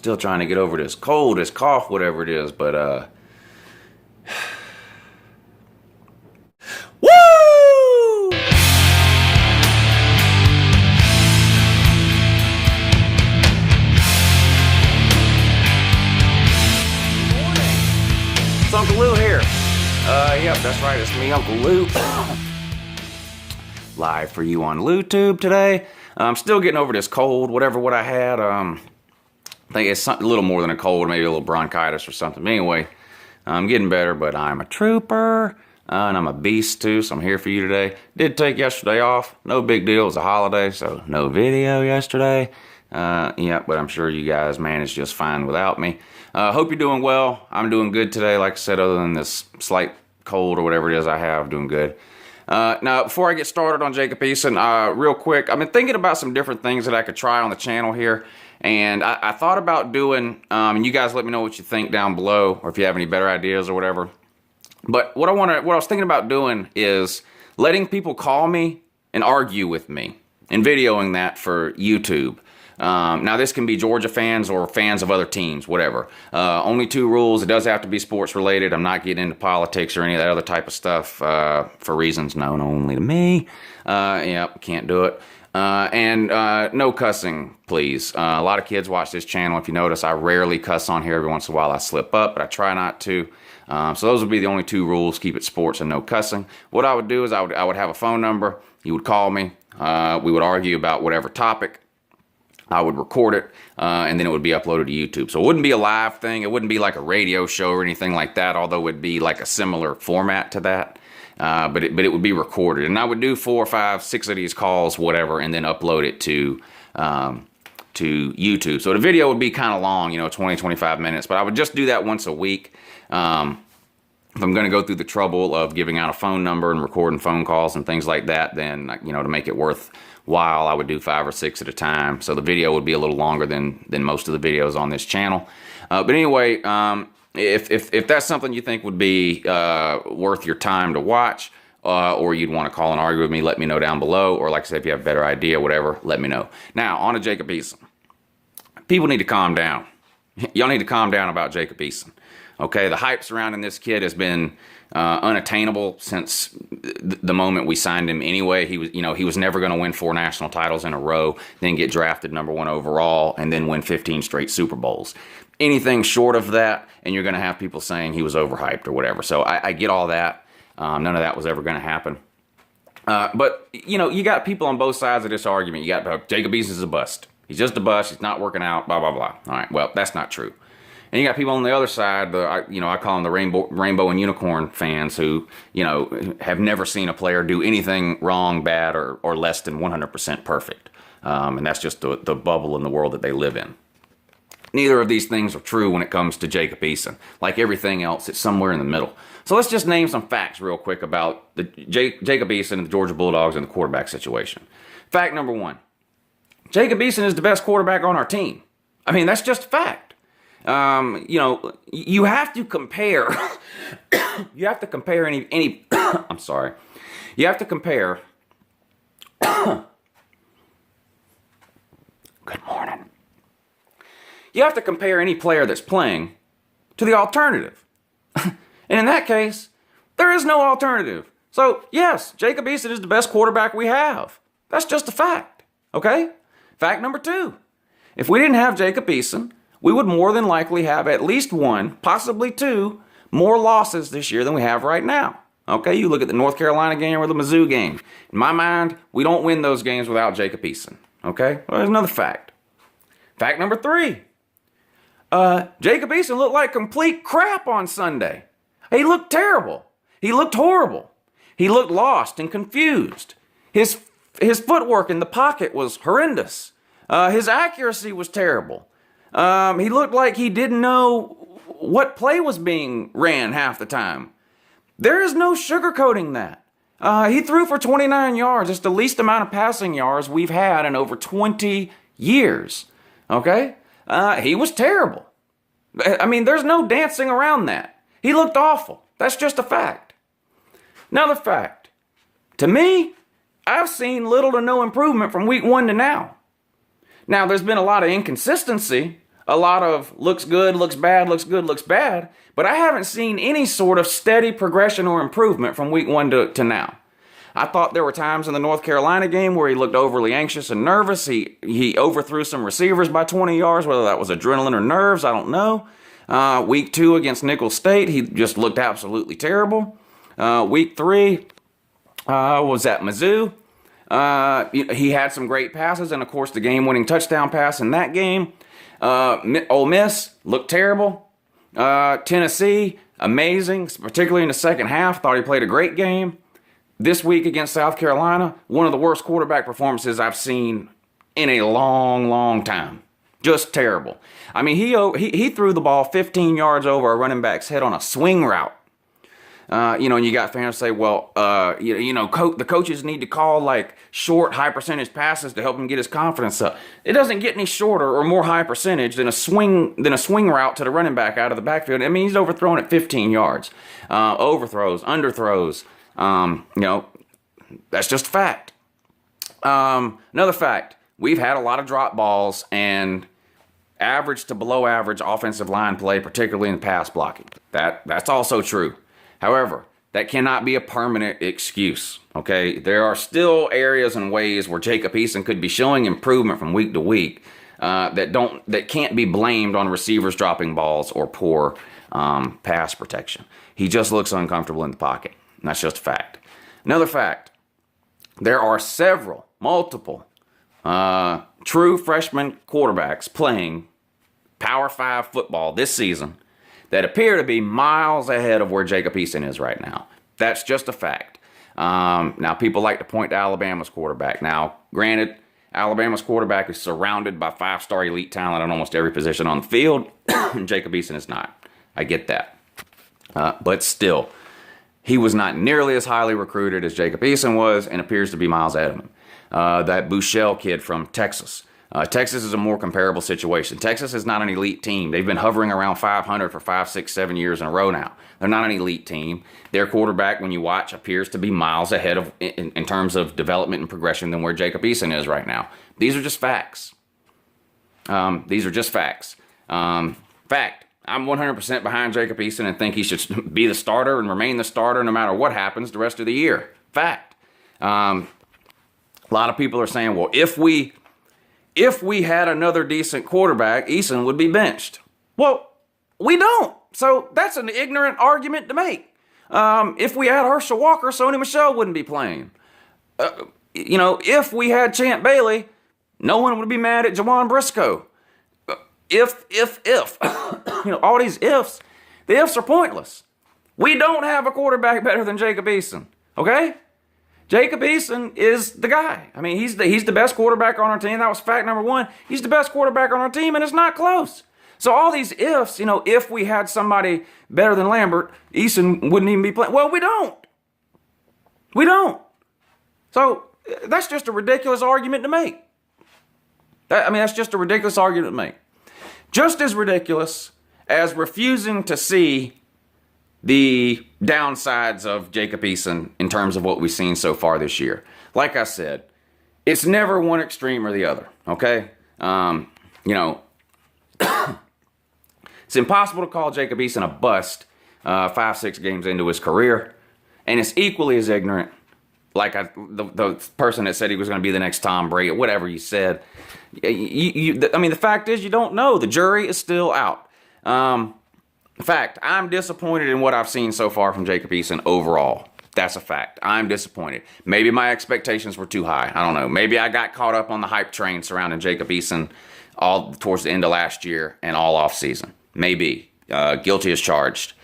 Still trying to get over this cold, this cough, whatever it is, but woo! It's Uncle Lou here. Yep, that's right, it's me, Uncle Lou. Live for you on LouTube today. I'm still getting over this cold, what I had. I think it's a little more than a cold, maybe a little bronchitis or something. But anyway, I'm getting better, but I'm a trooper, and I'm a beast too, so I'm here for you today. Did take yesterday off, no big deal, it was a holiday, so no video yesterday. Yeah, but I'm sure you guys managed just fine without me. Hope you're doing well. I'm doing good today, like I said, other than this slight cold or whatever it is I have, doing good. Now, before I get started on Jacob Eason, real quick, I've been thinking about some different things that I could try on the channel here, and I thought about doing, and you guys let me know what you think down below, or if you have any better ideas or whatever. But what I was thinking about doing is letting people call me and argue with me, and videoing that for YouTube. Now this can be Georgia fans or fans of other teams, whatever. Only 2 rules. It does have to be sports related. I'm not getting into politics or any of that other type of stuff for reasons known only to me. Yep, can't do it. And no cussing, please. A lot of kids watch this channel. If you notice, I rarely cuss on here. Every once in a while I slip up, but I try not to. So those would be the only 2 rules. Keep it sports and no cussing. What I would do is I would have a phone number. You would call me. We would argue about whatever topic. I would record it, and then it would be uploaded to YouTube. So it wouldn't be a live thing. It wouldn't be like a radio show or anything like that, although it would be like a similar format to that. But it would be recorded. And I would do 4, 5, 6 of these calls, whatever, and then upload it to YouTube. So the video would be kind of long, 20, 25 minutes. But I would just do that once a week. If I'm going to go through the trouble of giving out a phone number and recording phone calls and things like that, then, to make it worthwhile, I would do 5 or 6 at a time. So the video would be a little longer than most of the videos on this channel. But anyway, if that's something you think would be worth your time to watch, or you'd want to call and argue with me, let me know down below. Or like I said, if you have a better idea, whatever, let me know. Now, on to Jacob Eason. People need to calm down. Y'all need to calm down about Jacob Eason. Okay, the hype surrounding this kid has been unattainable since the moment we signed him anyway. He was never going to win 4 national titles in a row, then get drafted #1 overall, and then win 15 straight Super Bowls. Anything short of that, and you're going to have people saying he was overhyped or whatever. So I get all that. None of that was ever going to happen. But, you got people on both sides of this argument. You got Jacob Eason's a bust. He's just a bust. He's not working out, blah, blah, blah. All right, well, that's not true. And you got people on the other side, I call them the rainbow and unicorn fans who, have never seen a player do anything wrong, bad, or less than 100% perfect. And that's just the bubble in the world that they live in. Neither of these things are true when it comes to Jacob Eason. Like everything else, it's somewhere in the middle. So let's just name some facts real quick about Jacob Eason and the Georgia Bulldogs and the quarterback situation. Fact number 1, Jacob Eason is the best quarterback on our team. I mean, that's just a fact. You have to compare, you have to compare any, I'm sorry, you have to compare, good morning, you have to compare any player that's playing to the alternative, and in that case, there is no alternative. So, yes, Jacob Eason is the best quarterback we have. That's just a fact, okay? Fact number 2, if we didn't have Jacob Eason, we would more than likely have at least 1, possibly 2, more losses this year than we have right now. Okay, you look at the North Carolina game or the Mizzou game. In my mind, we don't win those games without Jacob Eason. Okay, well, there's another fact. Fact number 3, Jacob Eason looked like complete crap on Sunday. He looked terrible. He looked horrible. He looked lost and confused. His footwork in the pocket was horrendous. His accuracy was terrible. He looked like he didn't know what play was being ran half the time. There is no sugarcoating that. He threw for 29 yards. It's the least amount of passing yards we've had in over 20 years. Okay? He was terrible. I mean, there's no dancing around that. He looked awful. That's just a fact. Another fact. To me, I've seen little to no improvement from week 1 to now. Now, there's been a lot of inconsistency. a lot of looks good, looks bad, looks good, looks bad, but I haven't seen any sort of steady progression or improvement from week 1 to now. I thought there were times in the North Carolina game where he looked overly anxious and nervous. He overthrew some receivers by 20 yards, whether that was adrenaline or nerves, I don't know. Week 2 against Nicholls State, he just looked absolutely terrible. Week 3 was at Mizzou. He had some great passes, and of course the game-winning touchdown pass in that game. Ole Miss looked terrible. Tennessee, amazing, particularly in the second half. Thought he played a great game. This week against South Carolina, one of the worst quarterback performances I've seen in a long, long time. Just terrible. I mean, he threw the ball 15 yards over a running back's head on a swing route. And you got fans say, well, the coaches need to call like short, high percentage passes to help him get his confidence up. It doesn't get any shorter or more high percentage than a swing route to the running back out of the backfield. I mean, he's overthrown at 15 yards. Overthrows, underthrows. That's just a fact. Another fact, we've had a lot of drop balls and average to below average offensive line play, particularly in pass blocking. That's also true. However, that cannot be a permanent excuse, okay? There are still areas and ways where Jacob Eason could be showing improvement from week to week that can't be blamed on receivers dropping balls or poor pass protection. He just looks uncomfortable in the pocket. And that's just a fact. Another fact, there are multiple true freshman quarterbacks playing Power 5 football this season that appear to be miles ahead of where Jacob Eason is right now. That's just a fact. Now, people like to point to Alabama's quarterback. Now, granted, Alabama's quarterback is surrounded by 5-star elite talent at almost every position on the field, and Jacob Eason is not. I get that. But still, he was not nearly as highly recruited as Jacob Eason was and appears to be miles ahead of him. That Buechele kid from Texas. Texas is a more comparable situation. Texas is not an elite team. They've been hovering around 500 for 5, 6, 7 years in a row now. They're not an elite team. Their quarterback, when you watch, appears to be miles ahead of in terms of development and progression than where Jacob Eason is right now. These are just facts. Fact, I'm 100% behind Jacob Eason and think he should be the starter and remain the starter no matter what happens the rest of the year. Fact. A lot of people are saying, well, if we had another decent quarterback, Eason would be benched. Well, we don't. So that's an ignorant argument to make. If we had Herschel Walker, Sony Michel wouldn't be playing. If we had Champ Bailey, no one would be mad at Jawan Briscoe. If, all these ifs, the ifs are pointless. We don't have a quarterback better than Jacob Eason, okay? Jacob Eason is the guy. I mean, he's the best quarterback on our team. That was fact number 1. He's the best quarterback on our team, and it's not close. So all these ifs, if we had somebody better than Lambert, Eason wouldn't even be playing. Well, we don't. We don't. So that's just a ridiculous argument to make. That's just a ridiculous argument to make. Just as ridiculous as refusing to see the downsides of Jacob Eason in terms of what we've seen so far this year. Like I said, it's never one extreme or the other, okay? It's impossible to call Jacob Eason a bust 5, 6 games into his career, and it's equally as ignorant, like the person that said he was going to be the next Tom Brady, whatever you said. The fact is you don't know. The jury is still out. In fact, I'm disappointed in what I've seen so far from Jacob Eason overall. That's a fact. I'm disappointed. Maybe my expectations were too high. I don't know. Maybe I got caught up on the hype train surrounding Jacob Eason all towards the end of last year and all off season. Maybe. Guilty as charged.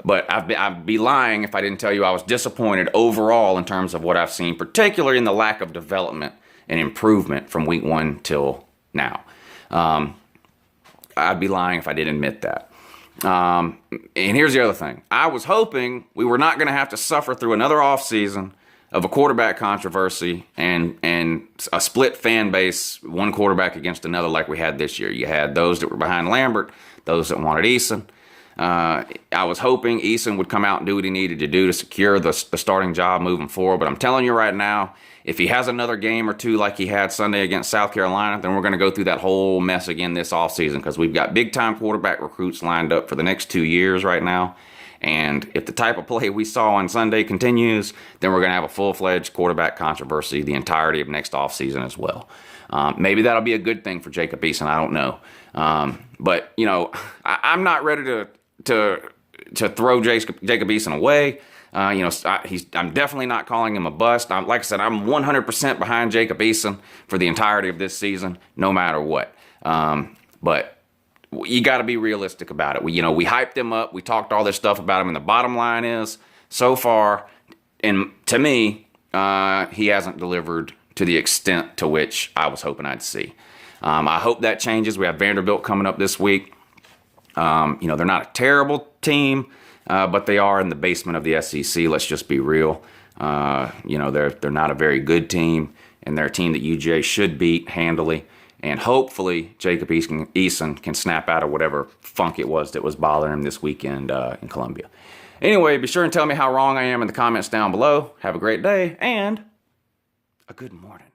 But I'd be lying if I didn't tell you I was disappointed overall in terms of what I've seen, particularly in the lack of development and improvement from week 1 till now. I'd be lying if I didn't admit that. And here's the other thing. I was hoping we were not going to have to suffer through another offseason of a quarterback controversy and a split fan base, one quarterback against another like we had this year. You had those that were behind Lambert, those that wanted Eason. I was hoping Eason would come out and do what he needed to do to secure the starting job moving forward. But I'm telling you right now, if he has another game or two like he had Sunday against South Carolina, then we're going to go through that whole mess again this offseason, because we've got big-time quarterback recruits lined up for the next 2 years right now. And if the type of play we saw on Sunday continues, then we're going to have a full-fledged quarterback controversy the entirety of next offseason as well. Maybe that'll be a good thing for Jacob Eason. I don't know. But, you know, I'm not ready to throw Jacob Eason away. You know, I'm definitely not calling him a bust. Like I said, I'm 100% behind Jacob Eason for the entirety of this season, no matter what. But you got to be realistic about it. We hyped him up. We talked all this stuff about him, and the bottom line is, so far, and to me, he hasn't delivered to the extent to which I was hoping I'd see. I hope that changes. We have Vanderbilt coming up this week. You know, they're not a terrible team, but they are in the basement of the SEC. Let's just be real. You know, they're not a very good team, and they're a team that UGA should beat handily. And hopefully Jacob Eason can snap out of whatever funk it was that was bothering him this weekend in Columbia. Anyway, be sure and tell me how wrong I am in the comments down below. Have a great day and a good morning.